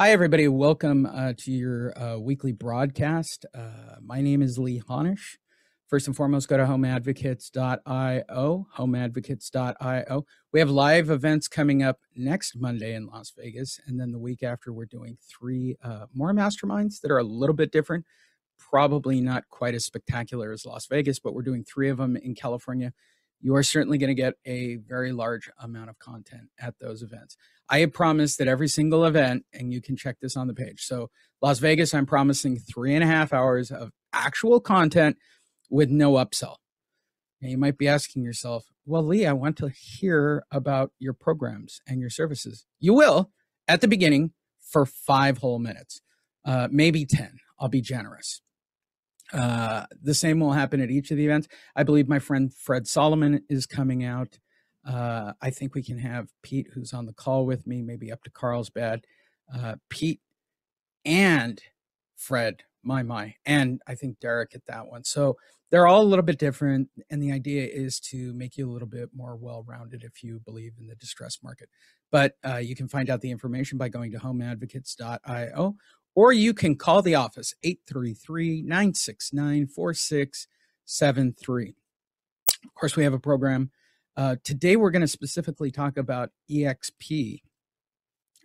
Hi, everybody. Welcome to your weekly broadcast. My name is Lee Honish. First and foremost, go to homeadvocates.io, homeadvocates.io. We have live events coming up next Monday in Las Vegas. And then the week after, we're doing three more masterminds that are a little bit different. Probably not quite as spectacular as Las Vegas, but we're doing three of them in California. You are certainly going to get a very large amount of content at those events. I have promised that every single event, and you can check this on the page. So Las Vegas, I'm promising 3.5 hours of actual content with no upsell. Now you might be asking yourself, well, Lee, I want to hear about your programs and your services. You will at the beginning for 5 whole minutes, maybe 10. I'll be generous. The same will happen at each of the events. I believe my friend Fred Solomon is coming out. I think we can have Pete, who's on the call with me, maybe up to Carlsbad. Pete and Fred, and I think Derek at that one. So they're all a little bit different. And the idea is to make you a little bit more well-rounded if you believe in the distress market. But you can find out the information by going to homeadvocates.io. Or you can call the office, 833-969-4673. Of course, we have a program. Today, we're going to specifically talk about EXP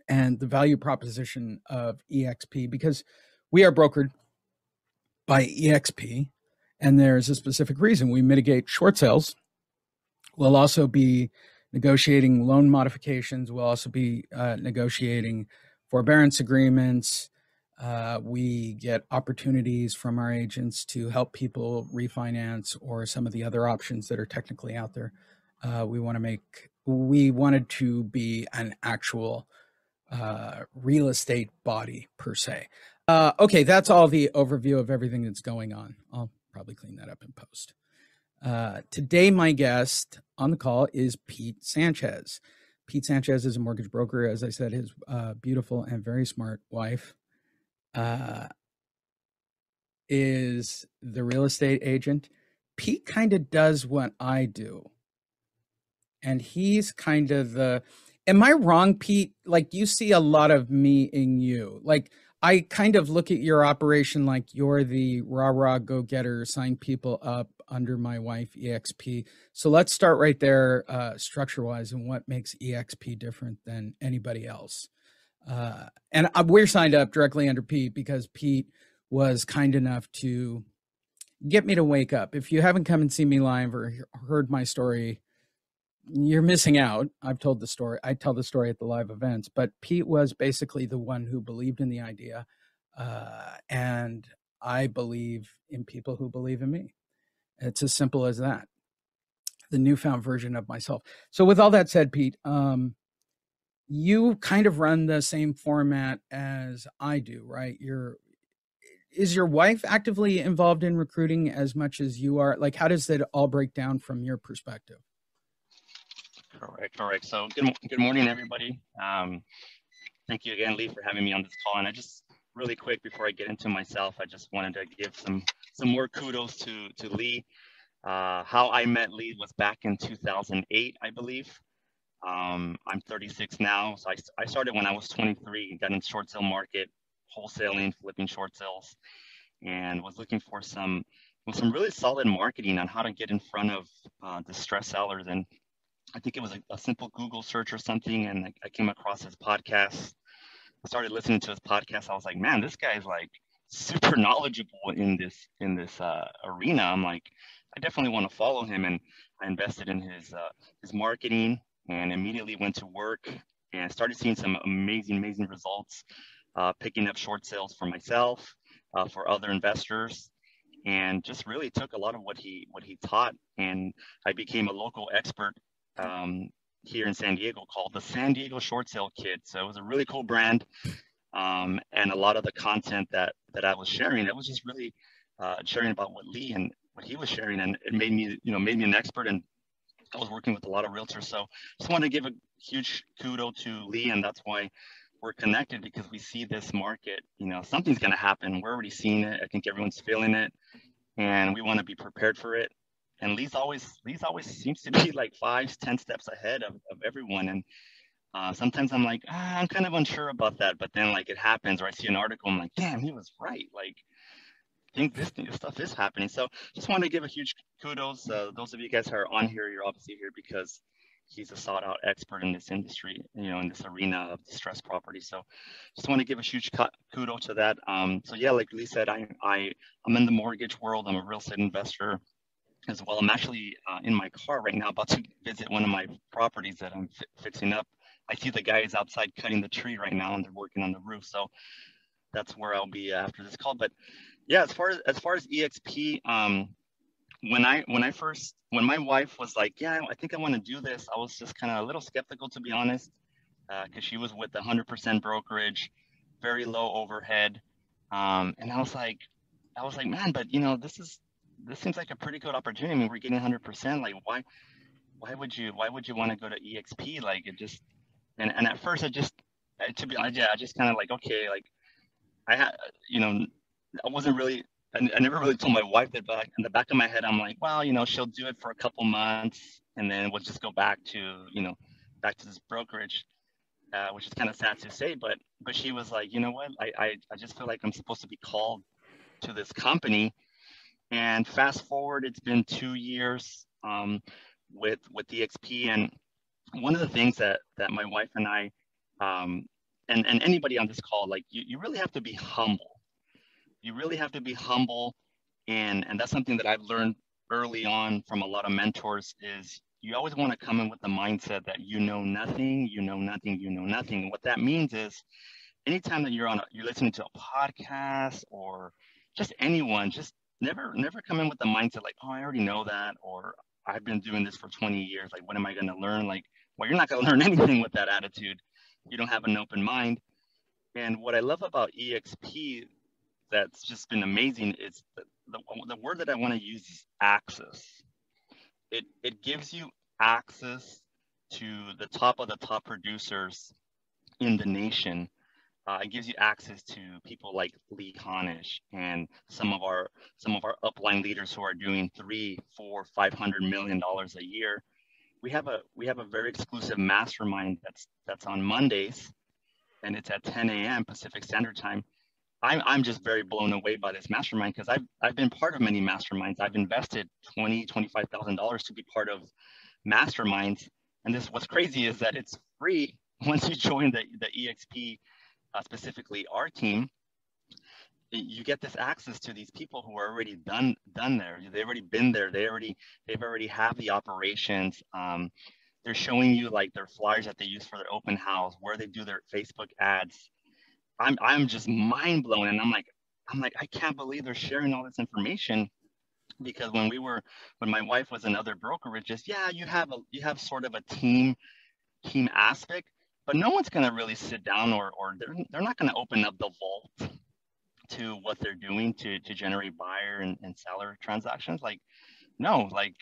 and the value proposition of EXP, because we are brokered by EXP, and there's a specific reason. We mitigate short sales. We'll also be negotiating loan modifications. We'll also be negotiating forbearance agreements. We get opportunities from our agents to help people refinance or some of the other options that are technically out there. We wanted to be an actual real estate body per se. Okay, that's all the overview of everything that's going on. I'll probably clean that up in post. Today, my guest on the call is Pete Sanchez. Pete Sanchez is a mortgage broker. As I said, his beautiful and very smart wife is the real estate agent. Pete kind of does what I do. And he's kind of the, am I wrong, Pete? Like, you see a lot of me in you. Like, I kind of look at your operation like you're the rah-rah go-getter, sign people up under my wife, EXP. So let's start right there, structure-wise, and what makes EXP different than anybody else. And we're signed up directly under Pete because Pete was kind enough to get me to wake up. If you haven't come and seen me live or heard my story, you're missing out. I've told the story. I tell the story at the live events, but Pete was basically the one who believed in the idea. And I believe in people who believe in me. It's as simple as that. The newfound version of myself. So with all that said, Pete, you kind of run the same format as I do, right? Is your wife actively involved in recruiting as much as you are? Like, how does that all break down from your perspective? Correct. So good morning, everybody. Thank you again, Lee, for having me on this call. And I just really quick before I get into myself, I just wanted to give some more kudos to Lee. How I met Lee was back in 2008, I believe. I'm 36 now, so I started when I was 23, got in short sale market, wholesaling, flipping short sales, and was looking for some really solid marketing on how to get in front of distressed sellers. And I think it was a simple Google search or something, and I came across his podcast. I started listening to his podcast. I was like, man, this guy's like super knowledgeable in this arena. I'm like, I definitely want to follow him, and I invested in his marketing and immediately went to work and started seeing some amazing results, picking up short sales for myself, for other investors, and just really took a lot of what he taught, and I became a local expert here in San Diego called the San Diego Short Sale Kid. So it was a really cool brand, and a lot of the content that I was sharing, it was just really sharing about what Lee and what he was sharing, and it made me an expert, and I was working with a lot of realtors. So just wanted to give a huge kudo to Lee, and that's why we're connected, because we see this market, something's going to happen. We're already seeing it. I think everyone's feeling it, and we want to be prepared for it. And Lee's always seems to be like 5-10 steps ahead of everyone. And Sometimes I'm like, I'm kind of unsure about that, but then like it happens, or I see an article, I'm like, damn, he was right. Like, think this stuff is happening. So just want to give a huge kudos. Those of you guys who are on here, you're obviously here because he's a sought out expert in this industry, in this arena of distressed property. So just want to give a huge kudos to that. So yeah, like Lee said, I'm in the mortgage world. I'm a real estate investor as well. I'm actually in my car right now, about to visit one of my properties that I'm fixing up. I see the guys outside cutting the tree right now, and they're working on the roof. So that's where I'll be after this call. But yeah, as far as EXP, when my wife was like, yeah, I think I want to do this, I was just kind of a little skeptical, to be honest, because she was with 100% brokerage, very low overhead, and I was like, man, but this seems like a pretty good opportunity. I mean, we're getting 100%. Like, why would you want to go to EXP? Like, it just and at first to be honest, yeah, I just kind of like, okay, like I had, I wasn't really, I never really told my wife that, but in the back of my head, I'm like, well, she'll do it for a couple months and then we'll just go back to this brokerage, which is kind of sad to say, but she was like, you know what, I just feel like I'm supposed to be called to this company. And fast forward, it's been 2 years with DXP. And one of the things that my wife and I, and anybody on this call, like you really have to be humble. You really have to be humble, and that's something that I've learned early on from a lot of mentors. Is you always want to come in with the mindset that you know nothing, you know nothing, you know nothing. And what that means is anytime that you're listening to a podcast or just anyone, just never come in with the mindset like, oh, I already know that, or I've been doing this for 20 years, like what am I going to learn? Like, well, you're not going to learn anything with that attitude. You don't have an open mind. And what I love about EXP that's just been amazing is the word that I want to use is access. It gives you access to the top of the top producers in the nation. It gives you access to people like Lee Honish and some of our upline leaders who are doing 3, 4, $500 million a year. We have a very exclusive mastermind that's on Mondays, and it's at 10 a.m. Pacific Standard Time. I'm just very blown away by this mastermind because I've been part of many masterminds. I've invested $25,000 to be part of masterminds, and this what's crazy is that it's free once you join the EXP, specifically our team. You get this access to these people who are already done there. They've already been there. They've already have the operations. They're showing you like their flyers that they use for their open house, where they do their Facebook ads. I'm just mind blown, and I'm like I can't believe they're sharing all this information, because when my wife was in other brokerages, yeah, you have sort of a team aspect, but no one's gonna really sit down, or they're not gonna open up the vault to what they're doing to generate buyer and seller transactions. Like, no, like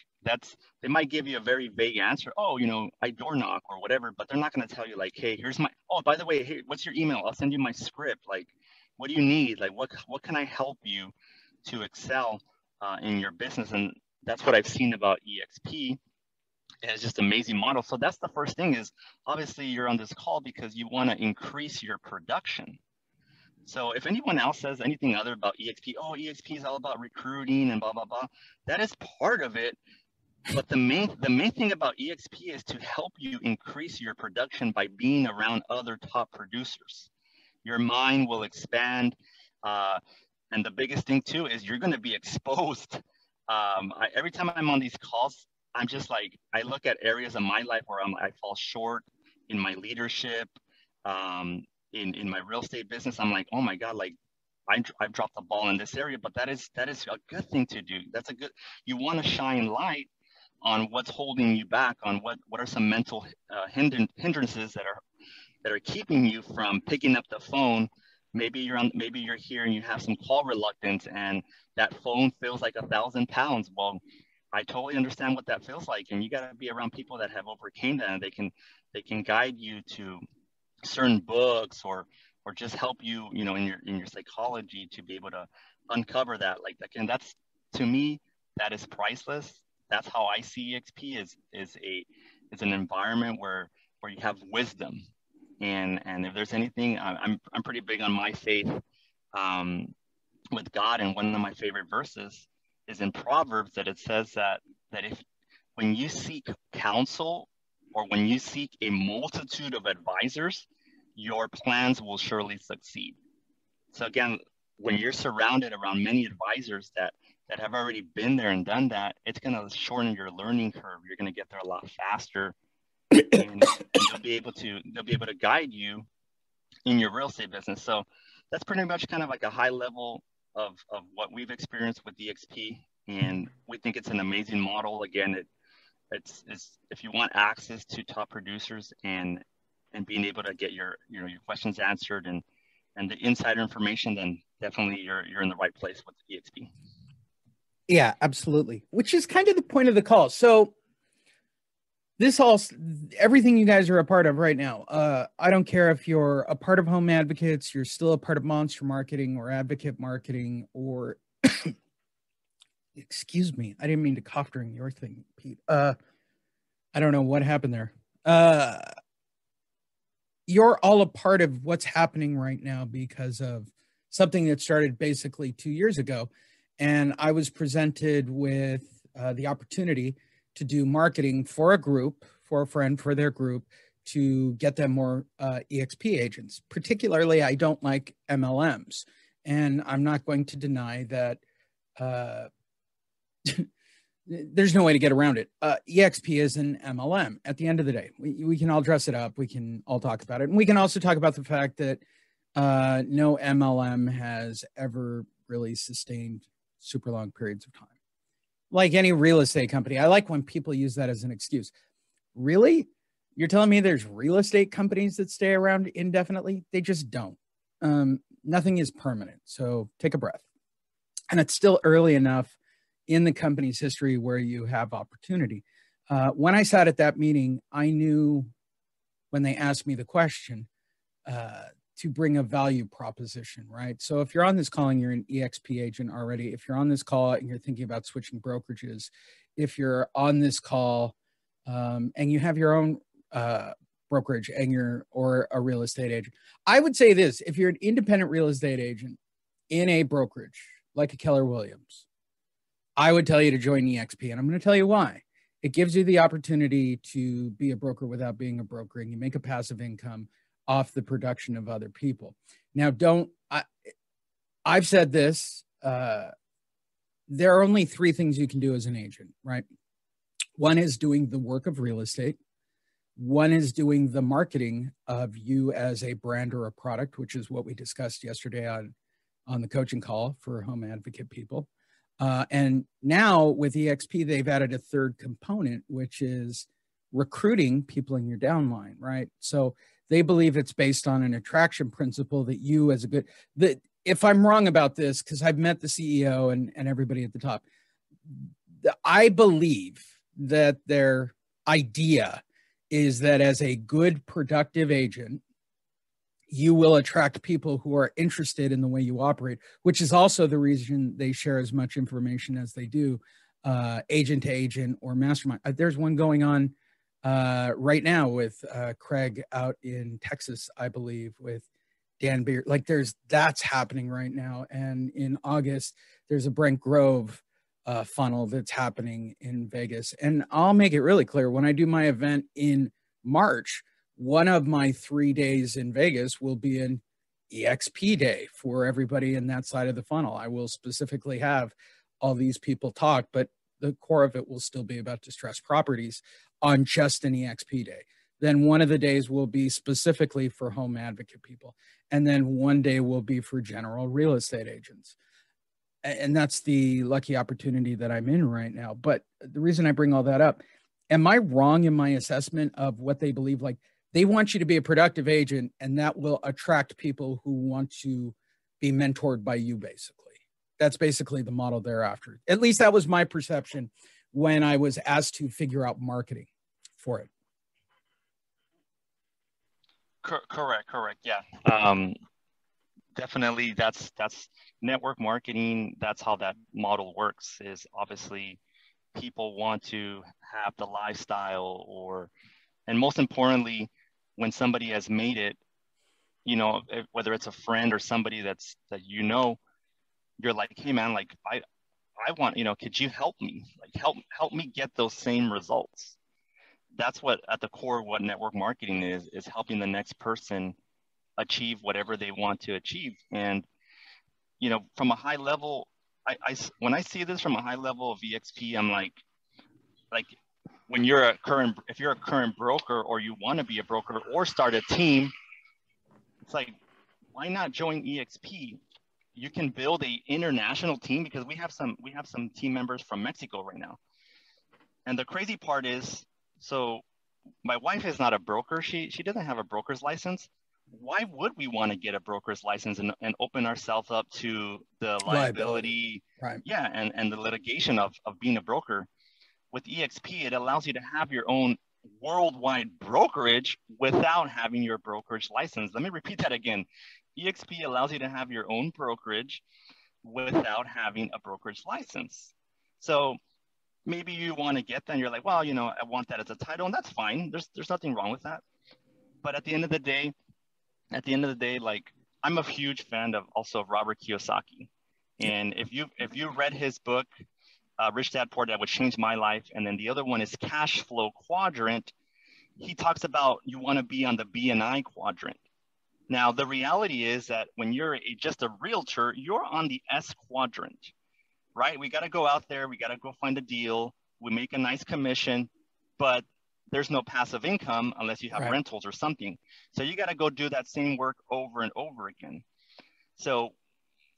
they might give you a very vague answer. Oh, I door knock or whatever, but they're not going to tell you like, hey, here's my. Oh, by the way, hey, what's your email? I'll send you my script. Like, what do you need? Like, what can I help you to excel in your business? And that's what I've seen about EXP. It's just an amazing model. So that's the first thing is obviously you're on this call because you want to increase your production. So if anyone else says anything other about EXP, oh, EXP is all about recruiting and blah blah blah, that is part of it. But the main thing about EXP is to help you increase your production by being around other top producers. Your mind will expand, and the biggest thing too is you're going to be exposed. Every time I'm on these calls, I'm just like I look at areas of my life where I fall short in my leadership, in my real estate business. I'm like, oh my god, like I've dropped the ball in this area, but that is a good thing to do. You want to shine light on what's holding you back, on what are some mental hindrances that are keeping you from picking up the phone. Maybe you're here and you have some call reluctance, and that phone feels like 1,000 pounds. Well, I totally understand what that feels like, and you got to be around people that have overcame that, and they can guide you to certain books, or just help you, in your psychology to be able to uncover that. Like, again, that's, to me, that is priceless. That's how I see EXP is an environment where or you have wisdom. And if there's anything, I'm pretty big on my faith with God, and one of my favorite verses is in Proverbs, that it says that if when you seek counsel, or when you seek a multitude of advisors, your plans will surely succeed. So again, when you're surrounded around many advisors that have already been there and done that, it's going to shorten your learning curve. You're going to get there a lot faster, and they'll be able to guide you in your real estate business. So that's pretty much kind of like a high level of what we've experienced with EXP, and we think it's an amazing model. Again, it's if you want access to top producers and being able to get your questions answered and the insider information, then definitely you're in the right place with EXP. Yeah, absolutely. Which is kind of the point of the call. So everything you guys are a part of right now, I don't care if you're a part of Home Advocates, you're still a part of Monster Marketing or Advocate Marketing, or excuse me, I didn't mean to cough during your thing, Pete. I don't know what happened there. You're all a part of what's happening right now because of something that started basically 2 years ago. And I was presented with the opportunity to do marketing for a group, for a friend, for their group, to get them more EXP agents. Particularly, I don't like MLMs. And I'm not going to deny that there's no way to get around it. EXP is an MLM at the end of the day. We can all dress it up. We can all talk about it. And we can also talk about the fact that no MLM has ever really sustained super long periods of time. Like any real estate company, I like when people use that as an excuse. Really? You're telling me there's real estate companies that stay around indefinitely? They just don't. Nothing is permanent. So take a breath. And it's still early enough in the company's history where you have opportunity. When I sat at that meeting, I knew when they asked me the question to bring a value proposition, right? So if you're on this call and you're an EXP agent already, if you're on this call and you're thinking about switching brokerages, if you're on this call and you have your own brokerage and or a real estate agent, I would say this: if you're an independent real estate agent in a brokerage like a Keller Williams, I would tell you to join EXP, and I'm going to tell you why. It gives you the opportunity to be a broker without being a broker, and you make a passive income off the production of other people. Now, I've said this, there are only three things you can do as an agent, right? One is doing the work of real estate. One is doing the marketing of you as a brand or a product, which is what we discussed yesterday on the coaching call for Home Advocate people. And now with EXP, they've added a third component, which is recruiting people in your downline, right? So they believe it's based on an attraction principle that you as if I'm wrong about this, because I've met the CEO and everybody at the top, I believe that their idea is that as a good, productive agent, you will attract people who are interested in the way you operate, which is also the reason they share as much information as they do, agent to agent or mastermind. There's one going on right now with Craig out in Texas, I believe, with Dan Beard. Like that's happening right now. And in August, there's a Brent Grove funnel that's happening in Vegas. And I'll make it really clear, when I do my event in March, one of my 3 days in Vegas will be an EXP day for everybody in that side of the funnel. I will specifically have all these people talk, but the core of it will still be about distressed properties on just an EXP day. Then one of the days will be specifically for Home Advocate people. And then one day will be for general real estate agents. And that's the lucky opportunity that I'm in right now. But the reason I bring all that up, am I wrong in my assessment of what they believe? Like, they want you to be a productive agent, and that will attract people who want to be mentored by you, basically. That's basically the model they're after. At least that was my perception when I was asked to figure out marketing for it. Correct. Yeah. Definitely that's network marketing. That's how that model works. Is obviously people want to have the lifestyle, and most importantly, when somebody has made it, whether it's a friend or somebody that you're like, hey man, like I want, could you help me? Like help me get those same results. That's what at the core of what network marketing is helping the next person achieve whatever they want to achieve. And from a high level, when I see this from a high level of EXP, I'm like when if you're a current broker or you want to be a broker or start a team, it's like, why not join EXP? You can build a international team because we have some team members from Mexico right now. And the crazy part is, so my wife is not a broker. She doesn't have a broker's license. Why would we want to get a broker's license and open ourselves up to the liability, right? Yeah, and the litigation of being a broker? With EXP, it allows you to have your own worldwide brokerage without having your brokerage license. Let me repeat that again. EXP allows you to have your own brokerage without having a brokerage license. So maybe you want to get that and you're like, well, I want that as a title, and that's fine. There's nothing wrong with that. But at the end of the day, like, I'm a huge fan of Robert Kiyosaki. And if you read his book, Rich Dad Poor Dad, which changed my life, and then the other one is Cash Flow Quadrant, he talks about you want to be on the B&I quadrant. Now, the reality is that when you're just a realtor, you're on the S quadrant, right? We got to go out there. We got to go find a deal. We make a nice commission, but there's no passive income unless you have rentals or something. So you got to go do that same work over and over again. So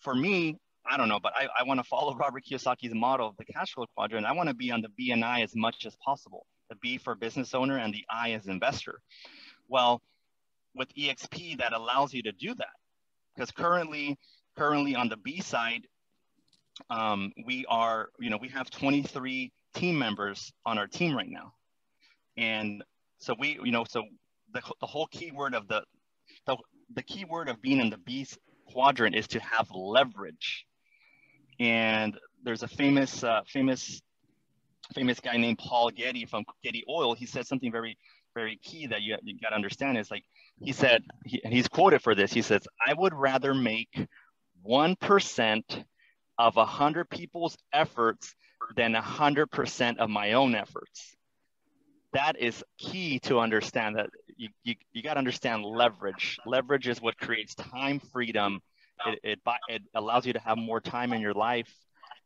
for me, I don't know, but I want to follow Robert Kiyosaki's model of the cash flow quadrant. I want to be on the B and I as much as possible. The B for business owner and the I as investor. Well, with EXP, that allows you to do that, because currently on the B side, we have 23 team members on our team right now, and so the whole keyword of the keyword of being in the B quadrant is to have leverage. And there's a famous guy named Paul Getty from Getty Oil. He said something very, very key that you got to understand is, like, he said, and he's quoted for this. He says, I would rather make 1% of 100 people's efforts than 100% of my own efforts. That is key to understand, that you got to understand leverage. Leverage is what creates time freedom. It allows you to have more time in your life.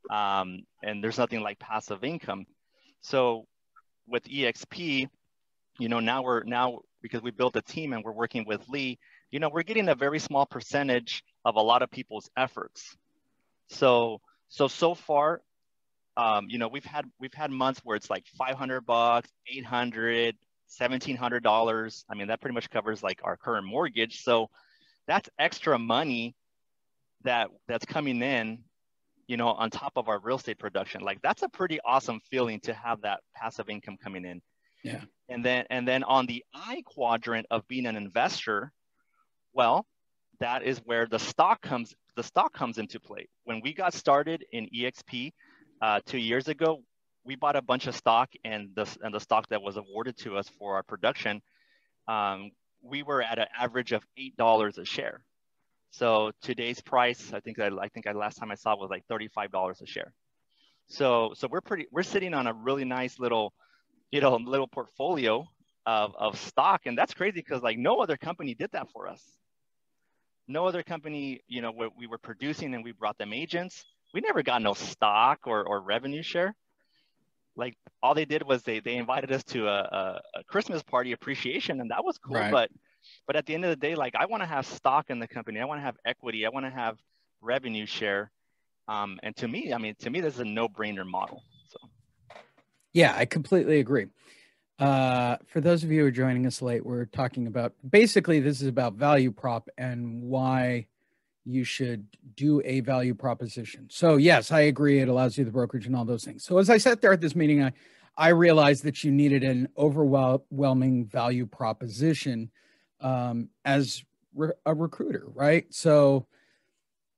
And there's nothing like passive income. So with EXP, now because we built a team and we're working with Lee, we're getting a very small percentage of a lot of people's efforts. So far, we've had months where it's like $500, $800, $1,700. I mean, that pretty much covers like our current mortgage. So that's extra money that's coming in, on top of our real estate production. Like, that's a pretty awesome feeling to have that passive income coming in. Yeah. And then on the I quadrant of being an investor, well, that is where the stock comes into play. When we got started in EXP 2 years ago, we bought a bunch of stock, and the stock that was awarded to us for our production, we were at an average of $8 a share. So today's price, I think last time I saw it was like $35 a share. So we're sitting on a really nice little portfolio of stock, and that's crazy because, like, no other company did that for us. No other company, we were producing and we brought them agents. We never got no stock or revenue share. Like, all they did was they invited us to a Christmas party appreciation, and that was cool. Right. But at the end of the day, like, I want to have stock in the company. I want to have equity. I want to have revenue share. And to me, this is a no-brainer model. So, yeah, I completely agree. For those of you who are joining us late, we're talking about, basically, this is about value prop and why you should do a value proposition. So yes, I agree. It allows you the brokerage and all those things. So as I sat there at this meeting, I realized that you needed an overwhelming value proposition as a recruiter, right? So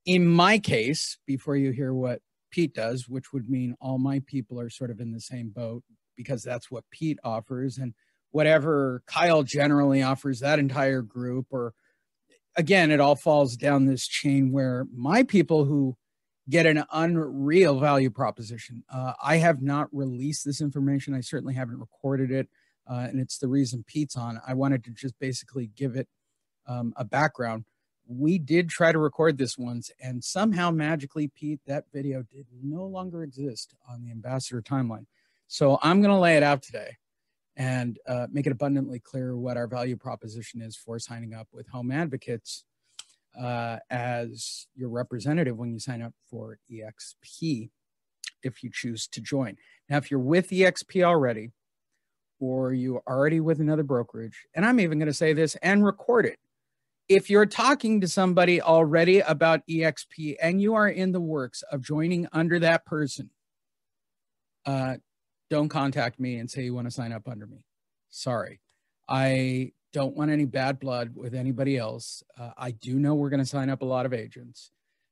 in my case, before you hear what Pete does, which would mean all my people are sort of in the same boat, because that's what Pete offers. And whatever Kyle generally offers that entire group, or again, it all falls down this chain where my people who get an unreal value proposition. I have not released this information. I certainly haven't recorded it. And it's the reason Pete's on. I wanted to just basically give it a background. We did try to record this once, and somehow magically, Pete, that video did no longer exist on the Ambassador timeline. So I'm going to lay it out today and make it abundantly clear what our value proposition is for signing up with Home Advocates as your representative when you sign up for EXP, if you choose to join. Now, if you're with EXP already, or you're already with another brokerage, and I'm even going to say this and record it, if you're talking to somebody already about EXP and you are in the works of joining under that person, don't contact me and say you want to sign up under me. Sorry. I don't want any bad blood with anybody else. I do know we're going to sign up a lot of agents.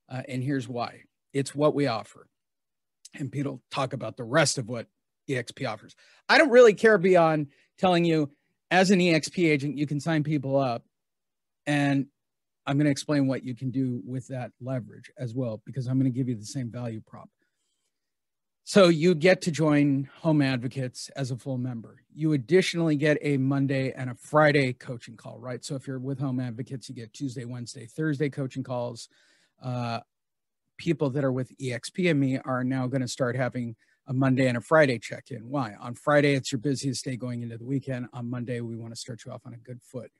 And here's why. It's what we offer. And Pete will talk about the rest of what EXP offers. I don't really care beyond telling you, as an EXP agent, you can sign people up. And I'm going to explain what you can do with that leverage as well, because I'm going to give you the same value prop. So you get to join Home Advocates as a full member. You additionally get a Monday and a Friday coaching call, right? So if you're with Home Advocates, you get Tuesday, Wednesday, Thursday coaching calls. People that are with EXP and me are now going to start having a Monday and a Friday check-in. Why? On Friday, it's your busiest day going into the weekend. On Monday, we want to start you off on a good foot.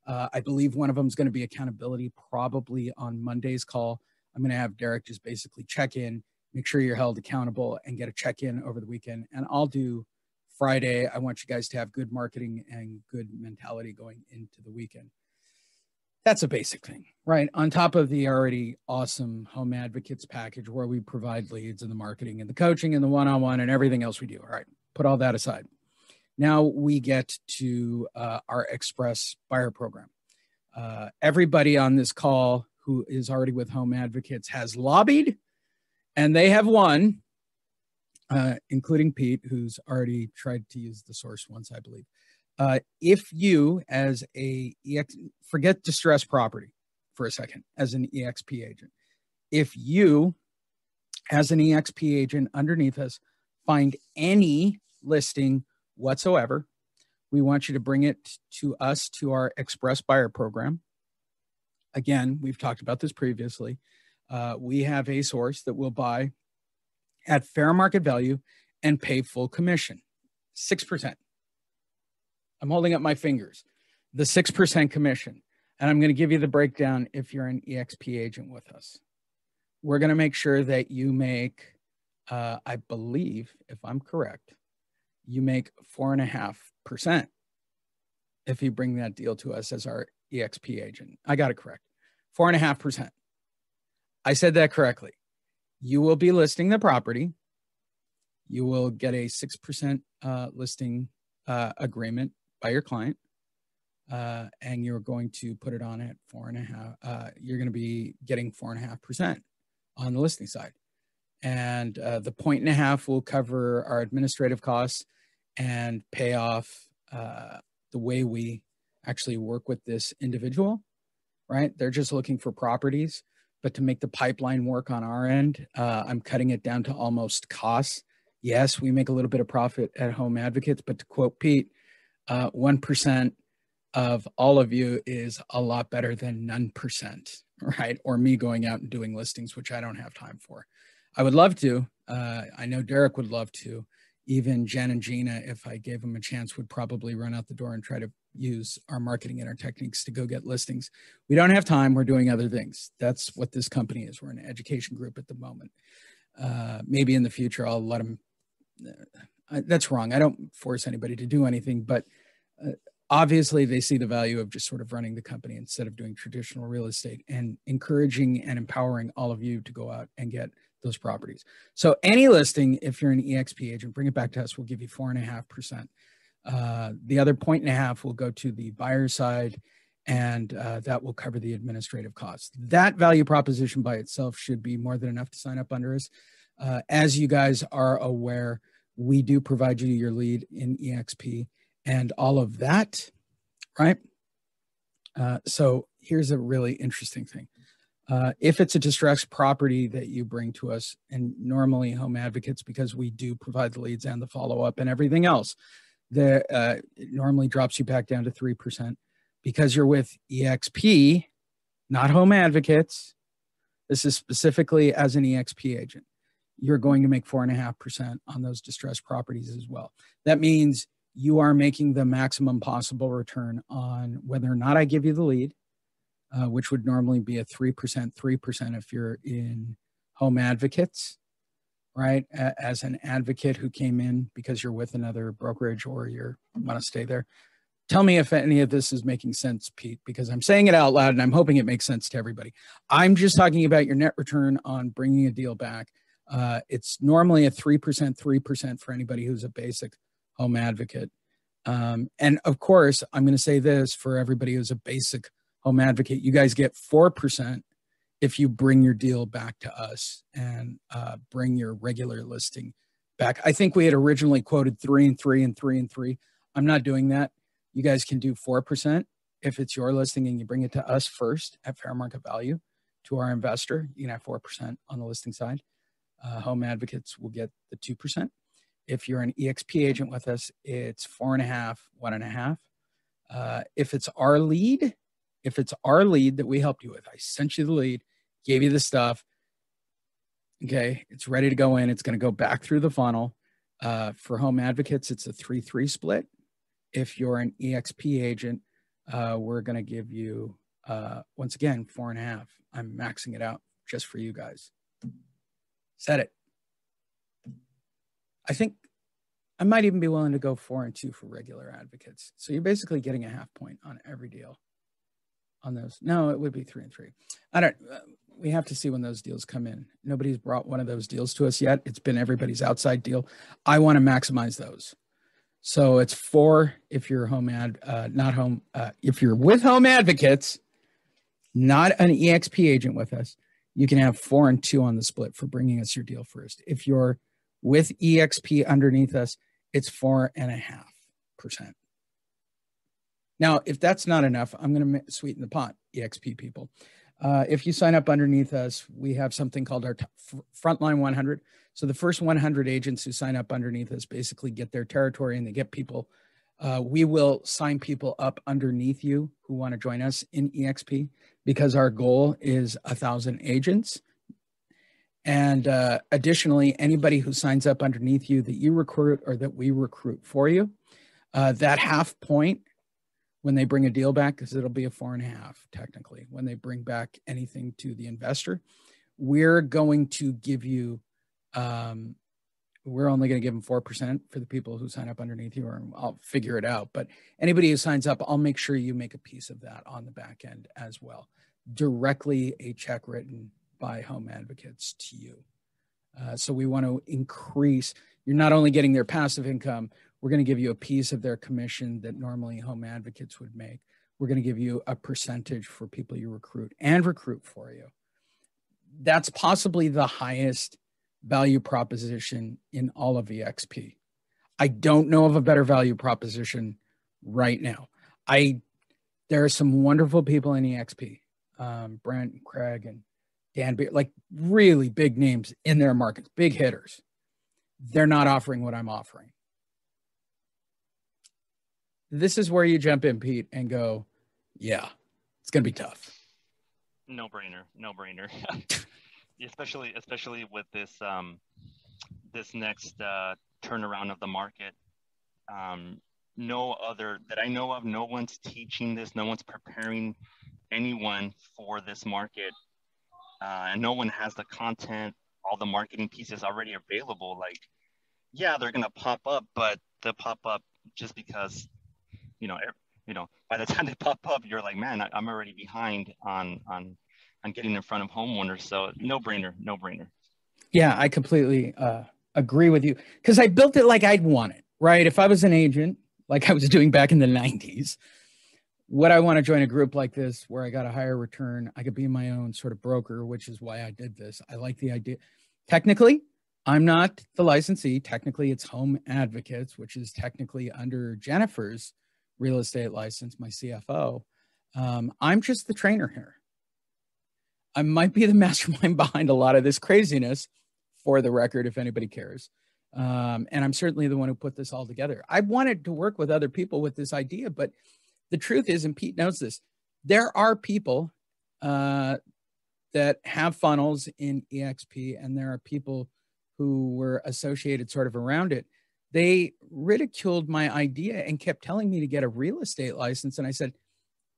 I believe one of them is going to be accountability, probably on Monday's call. I'm going to have Derek just basically check in, make sure you're held accountable, and get a check-in over the weekend. And I'll do Friday. I want you guys to have good marketing and good mentality going into the weekend. That's a basic thing, right? On top of the already awesome Home Advocates package where we provide leads and the marketing and the coaching and the one-on-one and everything else we do. All right, put all that aside. Now we get to our Express Buyer Program. Everybody on this call who is already with Home Advocates has lobbied, and they have won, including Pete, who's already tried to use the source once, I believe. If you, as forget distressed property for a second, as an EXP agent, if you, as an EXP agent underneath us, find any listing whatsoever, we want you to bring it to us, to our Express Buyer Program. Again, we've talked about this previously. We have a source that will buy at fair market value and pay full commission, 6%. I'm holding up my fingers, the 6% commission. And I'm going to give you the breakdown if you're an EXP agent with us. We're going to make sure that you make, I believe, if I'm correct, you make 4.5% if you bring that deal to us as our EXP agent. I got it correct. 4.5%. I said that correctly. You will be listing the property. You will get a 6% listing agreement by your client, and you're going to put it on at 4.5%. You're going to be getting 4.5% on the listing side, and the 1.5% will cover our administrative costs and pay off the way we actually work with this individual. Right? They're just looking for properties, but to make the pipeline work on our end, I'm cutting it down to almost costs. Yes, we make a little bit of profit at Home Advocates, but to quote Pete, 1% of all of you is a lot better than none percent, right? Or me going out and doing listings, which I don't have time for. I would love to. I know Derek would love to. Even Jen and Gina, if I gave them a chance, would probably run out the door and try to use our marketing and our techniques to go get listings. We don't have time. We're doing other things. That's what this company is. We're an education group at the moment. Maybe in the future, I'll let them. That's wrong. I don't force anybody to do anything, but obviously they see the value of just sort of running the company instead of doing traditional real estate, and encouraging and empowering all of you to go out and get those properties. So any listing, if you're an EXP agent, bring it back to us. We'll give you 4.5%. The other 1.5% will go to the buyer side, and that will cover the administrative costs. That value proposition by itself should be more than enough to sign up under us. As you guys are aware, we do provide you your lead in EXP, and all of that, right? So here's a really interesting thing. If it's a distressed property that you bring to us, and normally Home Advocates, because we do provide the leads and the follow-up and everything else, it normally drops you back down to 3%. Because you're with EXP, not Home Advocates, this is specifically as an EXP agent, you're going to make 4.5% on those distressed properties as well. That means you are making the maximum possible return on whether or not I give you the lead, which would normally be a 3% if you're in Home Advocates, right? As an advocate who came in because you're with another brokerage or you want to stay there. Tell me if any of this is making sense, Pete, because I'm saying it out loud and I'm hoping it makes sense to everybody. I'm just talking about your net return on bringing a deal back. It's normally a 3% for anybody who's a basic Home Advocate. And of course, I'm going to say this for everybody who's a basic Home Advocate, you guys get 4% if you bring your deal back to us and bring your regular listing back. I think we had originally quoted 3 and 3 and 3 and 3. I'm not doing that. You guys can do 4% if it's your listing and you bring it to us first at fair market value to our investor. You can have 4% on the listing side. Home Advocates will get the 2%. If you're an EXP agent with us, it's 4.5, 1.5. If it's our lead that we helped you with, I sent you the lead, gave you the stuff. Okay, it's ready to go in. It's going to go back through the funnel. For Home Advocates, it's a 3-3 split. If you're an EXP agent, we're going to give you, once again, 4.5. I'm maxing it out just for you guys. Said it. I think I might even be willing to go 4 and 2 for regular advocates. So you're basically getting a half point on every deal on those. No, it would be 3 and 3. We have to see when those deals come in. Nobody's brought one of those deals to us yet. It's been everybody's outside deal. I want to maximize those. So it's 4 if you're if you're with Home Advocates, not an EXP agent with us, you can have 4 and 2 on the split for bringing us your deal first. If you're with EXP underneath us, it's 4.5%. Now, if that's not enough, I'm going to sweeten the pot, EXP people. If you sign up underneath us, we have something called our Frontline 100. So the first 100 agents who sign up underneath us basically get their territory and they get people. We will sign people up underneath you who want to join us in EXP because our goal is 1,000 agents. And additionally, anybody who signs up underneath you that you recruit or that we recruit for you, that half point when they bring a deal back, because it'll be a 4.5 technically, when they bring back anything to the investor, we're going to give you, we're only going to give them 4% for the people who sign up underneath you, or I'll figure it out. But anybody who signs up, I'll make sure you make a piece of that on the back end as well. Directly a check written by Home Advocates to you. So we want to increase, you're not only getting their passive income, we're going to give you a piece of their commission that normally Home Advocates would make. We're going to give you a percentage for people you recruit and recruit for you. That's possibly the highest value proposition in all of EXP. I don't know of a better value proposition right now. There are some wonderful people in EXP, Brent and Craig and Dan, like really big names in their markets, big hitters. They're not offering what I'm offering. This is where you jump in, Pete, and go, yeah, it's going to be tough. No brainer. especially with this this next turnaround of the market. No other that I know of, no one's teaching this, no one's preparing anyone for this market, and no one has the content, all the marketing pieces already available. Like, yeah, they're gonna pop up, but they'll pop up just because, by the time they pop up, you're like, man, I'm already behind on getting in front of homeowners. So no brainer. Yeah, I completely agree with you, because I built it like I'd want it, right? If I was an agent, like I was doing back in the 90s, would I want to join a group like this where I got a higher return? I could be my own sort of broker, which is why I did this. I like the idea. Technically, I'm not the licensee. Technically, it's Home Advocates, which is technically under Jennifer's real estate license, my CFO. I'm just the trainer here. I might be the mastermind behind a lot of this craziness, for the record, if anybody cares. And I'm certainly the one who put this all together. I wanted to work with other people with this idea, but the truth is, and Pete knows this, there are people that have funnels in EXP, and there are people who were associated sort of around it. They ridiculed my idea and kept telling me to get a real estate license. And I said,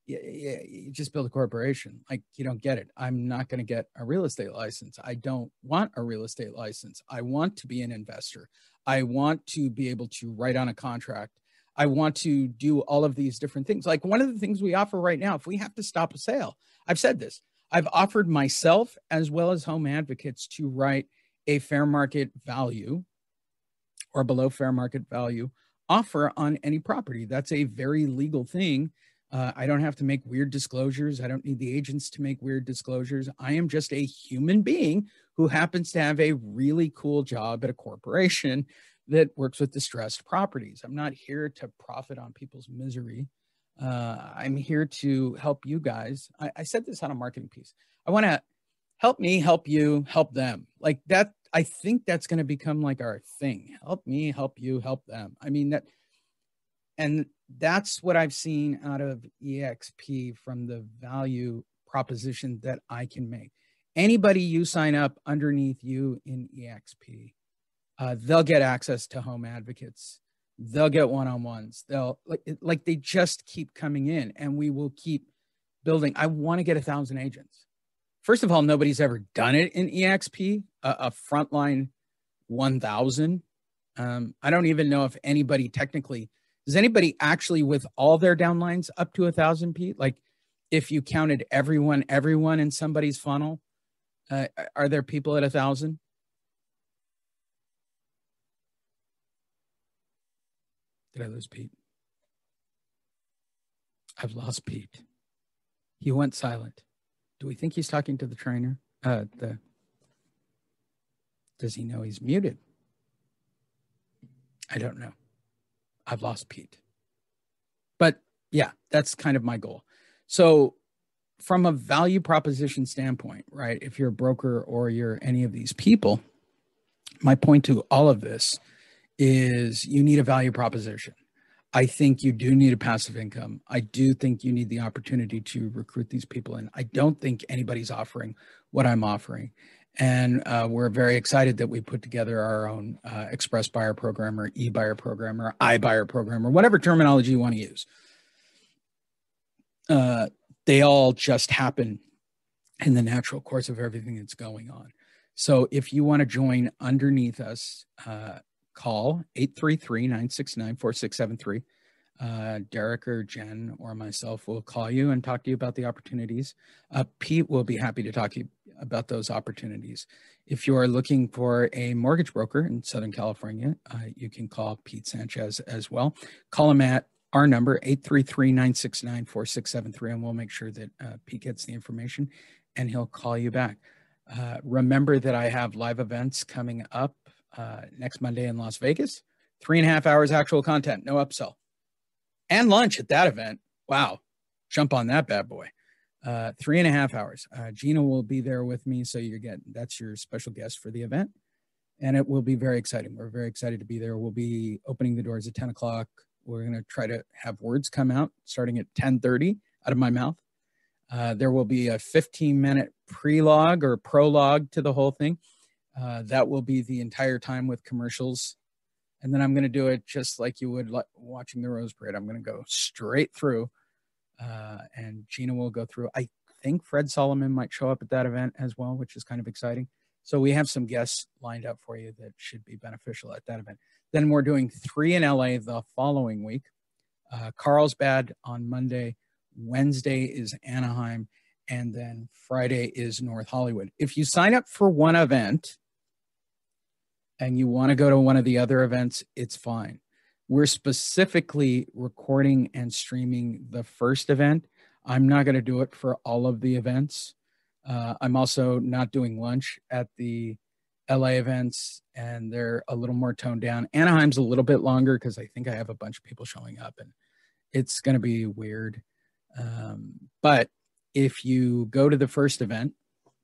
you just build a corporation. Like, you don't get it. I'm not going to get a real estate license. I don't want a real estate license. I want to be an investor. I want to be able to write on a contract. I want to do all of these different things. Like, one of the things we offer right now, if we have to stop a sale, I've said this, I've offered myself as well as Home Advocates to write a fair market value or below fair market value offer on any property. That's a very legal thing. I don't have to make weird disclosures. I don't need the agents to make weird disclosures. I am just a human being who happens to have a really cool job at a corporation that works with distressed properties. I'm not here to profit on people's misery. I'm here to help you guys. I said this on a marketing piece. I want to help me, help you, help them. Like that, I think that's going to become like our thing. Help me, help you, help them. I mean, that, and that's what I've seen out of EXP from the value proposition that I can make. Anybody you sign up underneath you in EXP, they'll get access to Home Advocates. They'll get one-on-ones. They'll like they just keep coming in, and we will keep building. I want to get 1,000 agents. First of all, nobody's ever done it in EXP, a frontline 1,000. I don't even know if anybody technically, does anybody actually with all their downlines up to 1,000, Pete? Like if you counted everyone in somebody's funnel, are there people at 1,000? Did I lose Pete? I've lost Pete. He went silent. Do we think he's talking to the trainer? Does he know he's muted? I don't know. I've lost Pete. But yeah, that's kind of my goal. So from a value proposition standpoint, right, if you're a broker or you're any of these people, my point to all of this is you need a value proposition. I think you do need a passive income. I do think you need the opportunity to recruit these people. And I don't think anybody's offering what I'm offering. And we're very excited that we put together our own express buyer program or e-buyer program or iBuyer program or whatever terminology you want to use. They all just happen in the natural course of everything that's going on. So if you want to join underneath us, call 833-969-4673. Derek or Jen or myself will call you and talk to you about the opportunities. Pete will be happy to talk to you about those opportunities. If you are looking for a mortgage broker in Southern California, you can call Pete Sanchez as well. Call him at our number, 833-969-4673, and we'll make sure that Pete gets the information and he'll call you back. Remember that I have live events coming up next Monday in Las Vegas, 3.5 hours actual content, no upsell, and lunch at that event. Wow. Jump on that bad boy. 3.5 hours. Gina will be there with me. So that's your special guest for the event. And it will be very exciting. We're very excited to be there. We'll be opening the doors at 10 o'clock. We're going to try to have words come out starting at 10:30 out of my mouth. There will be a 15-minute pre-log or prologue to the whole thing. That will be the entire time with commercials. And then I'm going to do it just like you would watching the Rose Parade. I'm going to go straight through, and Gina will go through. I think Fred Solomon might show up at that event as well, which is kind of exciting. So we have some guests lined up for you that should be beneficial at that event. Then we're doing 3 in LA the following week. Carlsbad on Monday. Wednesday is Anaheim. And then Friday is North Hollywood. If you sign up for one event and you want to go to one of the other events, it's fine. We're specifically recording and streaming the first event. I'm not going to do it for all of the events. I'm also not doing lunch at the LA events, and they're a little more toned down. Anaheim's a little bit longer because I think I have a bunch of people showing up, and it's going to be weird. But if you go to the first event,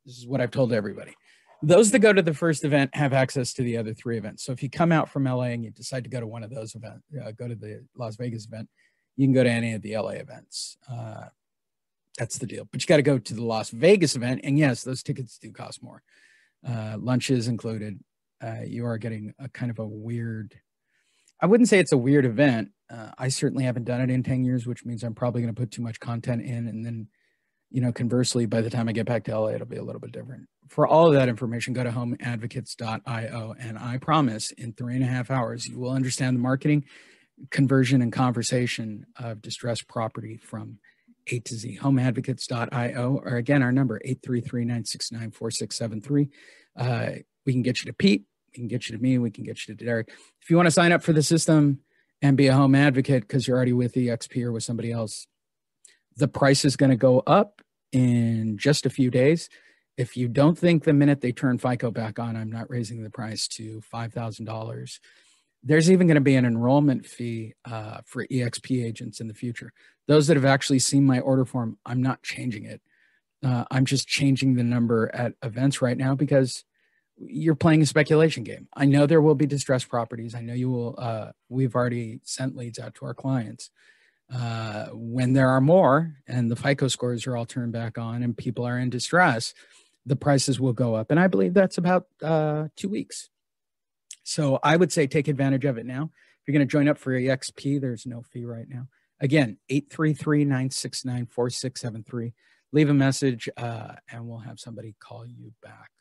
this is what I've told everybody. Those that go to the first event have access to the other 3 events. So if you come out from LA and you decide to go to one of those events, go to the Las Vegas event, you can go to any of the LA events. That's the deal. But you got to go to the Las Vegas event. And yes, those tickets do cost more. Lunch is included. You are getting a kind of a weird, I wouldn't say it's a weird event. I certainly haven't done it in 10 years, which means I'm probably going to put too much content in. And then, conversely, by the time I get back to LA, it'll be a little bit different. For all of that information, go to homeadvocates.io. And I promise in 3.5 hours, you will understand the marketing, conversion, and conversation of distressed property from A to Z. Homeadvocates.io, or again, our number, 833-969-4673. We can get you to Pete. We can get you to me. We can get you to Derek. If you want to sign up for the system and be a home advocate because you're already with EXP or with somebody else, the price is going to go up in just a few days. If you don't think the minute they turn FICO back on, I'm not raising the price to $5,000, there's even going to be an enrollment fee for EXP agents in the future. Those that have actually seen my order form, I'm not changing it. I'm just changing the number at events right now because you're playing a speculation game. I know there will be distressed properties. I know you will. We've already sent leads out to our clients. When there are more and the FICO scores are all turned back on and people are in distress, the prices will go up. And I believe that's about 2 weeks. So I would say take advantage of it now. If you're going to join up for EXP, there's no fee right now. Again, 833-969-4673. Leave a message and we'll have somebody call you back.